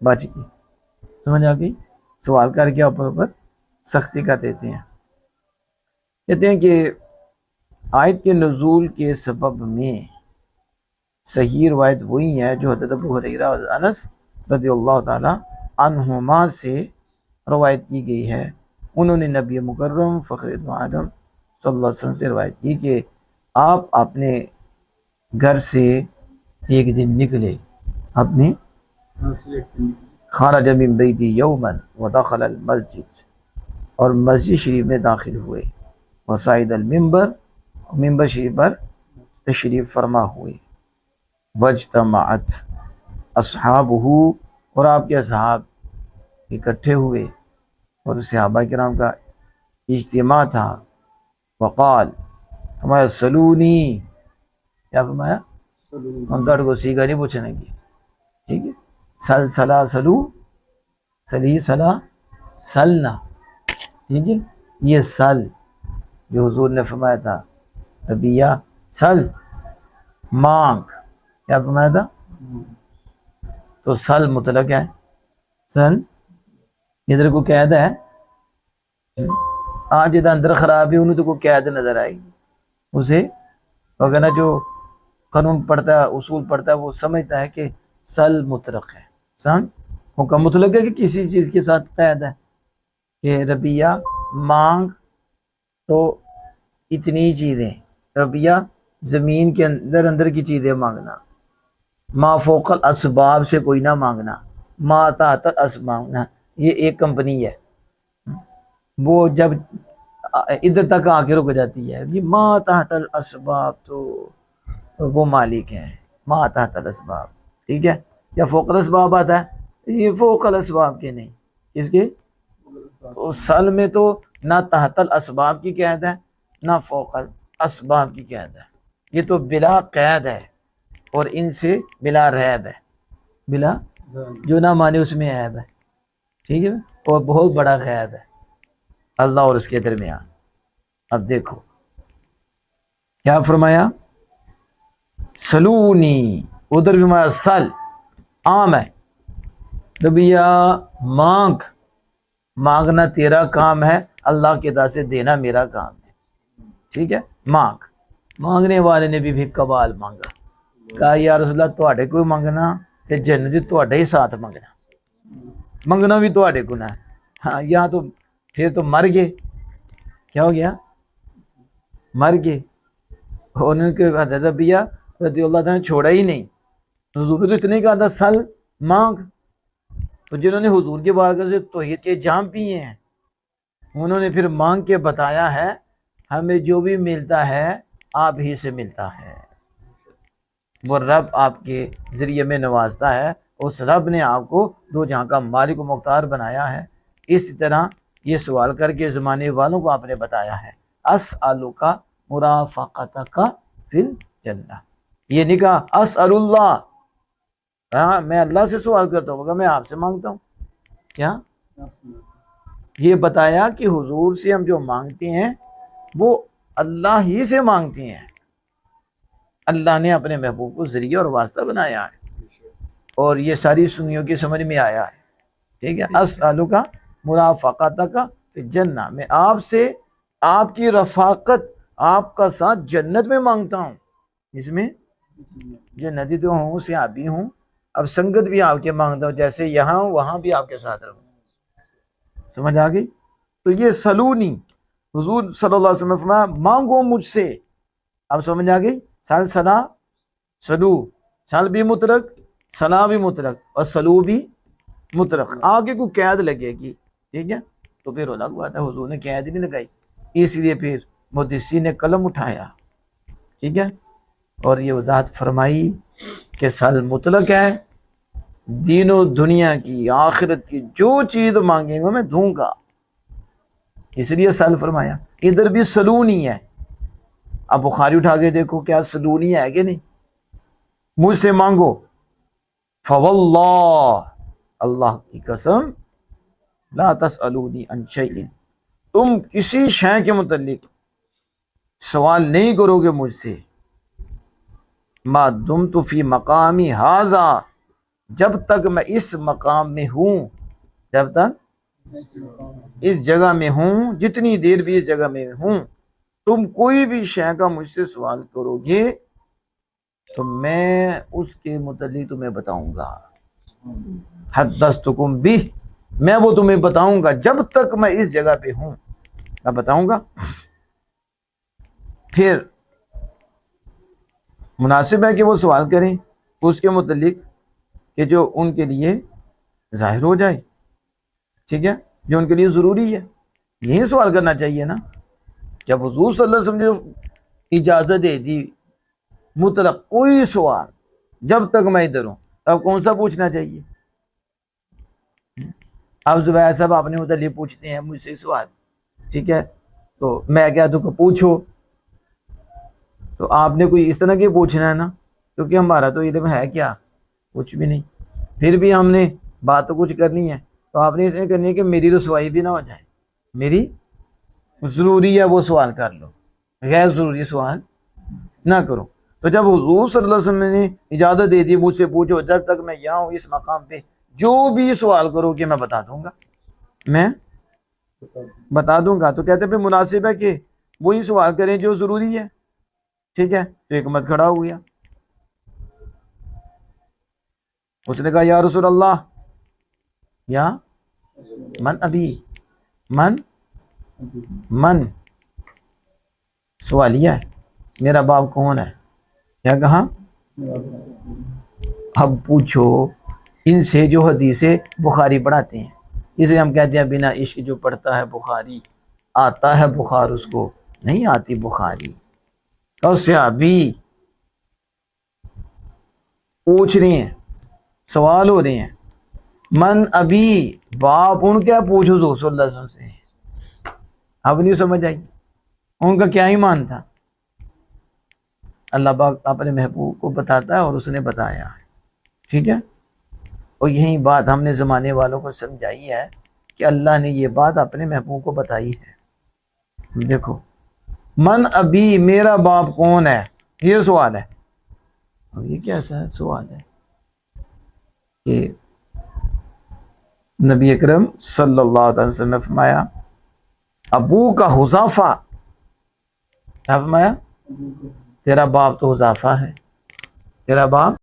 بچ گئی. سمجھ آ گئی؟ سوال کر کے اوپر سختی کر دیتے ہیں. کہتے ہیں کہ آیت کے نزول کے سبب میں صحیح روایت وہی ہے جو حضرت ابو ہریرہ اور انس رضی اللہ تعالی عنہما سے روایت کی گئی ہے. انہوں نے نبی مکرم فخر عالم صلی اللہ علیہ وسلم سے روایت کی کہ آپ اپنے گھر سے ایک دن نکلے، اپنے خرج من بیتی یوما ودخل المسجد، اور مسجد شریف میں داخل ہوئے، وصعد المنبر، ممبر شریف پر تشریف فرما ہوئے، واجتمعت اصحابہ، اور آپ کے اصحاب اکٹھے ہوئے، اور صحابہ کرام کا اجتماع تھا. وقال، فرمایا سلونی، کیا فرمایا؟ ہم تو کو سیگا نہیں پوچھنے کی، ٹھیک ہے. سل سلا سلو، سلی سلا سلنا، ٹھیک ہے. یہ سل جو حضور نے فرمایا تھا ربیہ سل، مانگ، کیا فرمایا تھا؟ تو سل مطلق ہے، سل ادھر کو قید ہے. آج جدھر اندر خراب ہے انہوں تو کوئی قید نظر آئی اسے، اگر نا جو قانون پڑھتا ہے اصول پڑھتا ہے وہ سمجھتا ہے کہ سل مطلق ہے. سن حکم مطلق ہے کہ کسی چیز کے ساتھ قید ہے، کہ ربیہ مانگ تو اتنی چیزیں، ربیہ زمین کے اندر کی چیزیں مانگنا، ما فوق الاسباب سے کوئی نہ مانگنا، ما تحت الاسباب مانگنا. یہ ایک کمپنی ہے، وہ جب ادھر تک آ کے رک جاتی ہے، یہ ما تحت الاسباب تو وہ مالک ہیں، ما تحت الاسباب، ٹھیک ہے. یا فوق الاسباب آتا ہے، یہ فوق الاسباب کے نہیں، اس کے تو سل میں تو نہ تحت الاسباب کی قید ہے نہ فوق الاسباب کی قید ہے، یہ تو بلا قید ہے، اور ان سے بلا ریب ہے، بلا جو نہ مانے اس میں عیب ہے، ٹھیک ہے. اور بہت بڑا غیب ہے اللہ اور اس کے درمیان. اب دیکھو کیا فرمایا، سلونی، ادھر بھی فرمایا سل، عام ہے. ربیہ مانگ، مانگنا تیرا کام ہے، اللہ کے دا سے دینا میرا کام ہے، ٹھیک ہے. مانگ، مانگنے والے نے بھی کبال مانگا، کہا یا رسول اللہ تواڈے کوئی مانگنا تے جنت تواڈے ہی ساتھ مانگنا، منگنا بھی تواڈے کو نہ. ہاں یہاں تو پھر تو مر گئے، کیا ہو گیا؟ مر گئے. انہوں نے حضرت ربیہ رضی اللہ تعالیٰ نے چھوڑا ہی نہیں، حضور نے تو اتنے کہا تھا سل مانگ. تو جنہوں نے حضور کے بارگاہ سے توحید کے جام پیے ہیں انہوں نے پھر مانگ کے بتایا ہے ہمیں جو بھی ملتا ہے آپ ہی سے ملتا ہے، وہ رب آپ کے ذریعے میں نوازتا ہے، اس رب نے آپ کو دو جہاں کا مالک و مختار بنایا ہے. اسی طرح یہ سوال کر کے زمانے والوں کو آپ نے بتایا ہے اسألک مرافقتک فی الجنہ، یہ نہیں کہا اسأل اللہ، ہاں میں اللہ سے سوال کرتا ہوں، میں آپ سے مانگتا ہوں. کیا یہ بتایا کہ حضور سے ہم جو مانگتے ہیں وہ اللہ ہی سے مانگتے ہیں، اللہ نے اپنے محبوب کو ذریعہ اور واسطہ بنایا ہے، اور یہ ساری سنیوں کی سمجھ میں آیا ہے، ٹھیک ہے. اسألک مرافقتک فی الجنہ، میں آپ سے آپ کی رفاقت، آپ کا ساتھ جنت میں مانگتا ہوں، اس میں جنتی تو ہوں صحابی ہوں، اب سنگت بھی آپ کے مانگتا ہوں، جیسے یہاں ہوں وہاں بھی آپ کے ساتھ رہوں. سمجھ آ گئی؟ تو یہ سلونی، حضور صلی اللہ علیہ وسلم نے فرمایا مانگو مجھ سے. اب سمجھ آ گئی؟ سل سلا سلو، سل بھی مطلق، سلا بھی مطلق، اور سلو بھی مطلق. آگے کو قید لگے گی، ٹھیک ہے. تو پھر الگ بات ہے، حضور نے قید نہیں لگائی، اس لیے پھر محدثین نے قلم اٹھایا، ٹھیک ہے. اور یہ وضاحت فرمائی کہ سل مطلق ہے، دین و دنیا کی آخرت کی جو چیز مانگیں گے میں دوں گا، اس لیے سل فرمایا. ادھر بھی سلونی ہے، اب بخاری اٹھا کے دیکھو کیا سلونی ہے کہ نہیں، مجھ سے مانگو. فواللہ، اللہ کی قسم، لا تسألونی عن شیء، تم کسی شے کے متعلق سوال نہیں کرو گے مجھ سے، ما دمت فی مقامی ھذا، جب تک میں اس مقام میں ہوں، جب تک اس جگہ میں ہوں، جتنی دیر بھی اس جگہ میں ہوں، تم کوئی بھی شے کا مجھ سے سوال کرو گے تو میں اس کے متعلق تمہیں بتاؤں گا. حدثتکم بھی، میں وہ تمہیں بتاؤں گا جب تک میں اس جگہ پہ ہوں، میں بتاؤں گا. پھر مناسب ہے کہ وہ سوال کریں اس کے متعلق کہ جو ان کے لیے ظاہر ہو جائے، ٹھیک ہے، جو ان کے لیے ضروری ہے. یہی سوال کرنا چاہیے نا. جب حضور صلی اللہ علیہ وسلم نے اجازت دے دی مطلق کوئی سوال جب تک میں ادھر ہوں، اب کون سا پوچھنا چاہیے؟ اب زبیر صاحب اپنے متعلق پوچھتے ہیں مجھ سے سوال، ٹھیک ہے، تو میں کیا تو پوچھو، تو آپ نے کوئی اس طرح کی پوچھنا ہے نا، کیونکہ ہمارا تو علم ہے کیا، کچھ بھی نہیں. پھر بھی ہم نے بات تو کچھ کرنی ہے، تو آپ نے اس میں کرنی ہے کہ میری رسوائی بھی نہ ہو جائے. میری ضروری ہے وہ سوال کر لو، غیر ضروری سوال نہ کرو. تو جب حضور صلی اللہ علیہ وسلم نے اجازت دے دی مجھ سے پوچھو، جب تک میں یہاں ہوں اس مقام پہ جو بھی سوال کرو کہ میں بتا دوں گا، میں بتا دوں گا. تو کہتے پہ مناسب ہے کہ وہی سوال کریں جو ضروری ہے، ٹھیک ہے. تو ایک مت کھڑا ہو گیا، اس نے کہا یا رسول اللہ، یا من ابھی، من سوالیہ ہے، میرا باپ کون ہے؟ کیا کہا؟ اب پوچھو ان سے جو حدیث بخاری پڑھاتے ہیں، اسے ہم کہتے ہیں بنا عشق جو پڑھتا ہے بخاری، آتا ہے بخار اس کو نہیں آتی بخاری. اور صحابی پوچھ رہے ہیں، سوال ہو رہے ہیں، من ابھی، باپ ان کیا پوچھو حضور صلی اللہ علیہ وسلم سے. اب نہیں سمجھ آئی ان کا کیا ایمان تھا؟ اللہ پاک اپنے محبوب کو بتاتا ہے اور اس نے بتایا، ٹھیک ہے. اور یہی بات ہم نے زمانے والوں کو سمجھائی ہے کہ اللہ نے یہ بات اپنے محبوب کو بتائی ہے. دیکھو من ابھی، میرا باپ کون ہے، یہ سوال ہے. اب یہ کیسا ہے سوال ہے کہ نبی اکرم صلی اللہ علیہ وسلم نے فرمایا ابو کا حذافہ، کیا فرمایا؟ تیرا باپ تو حذافہ ہے، تیرا باپ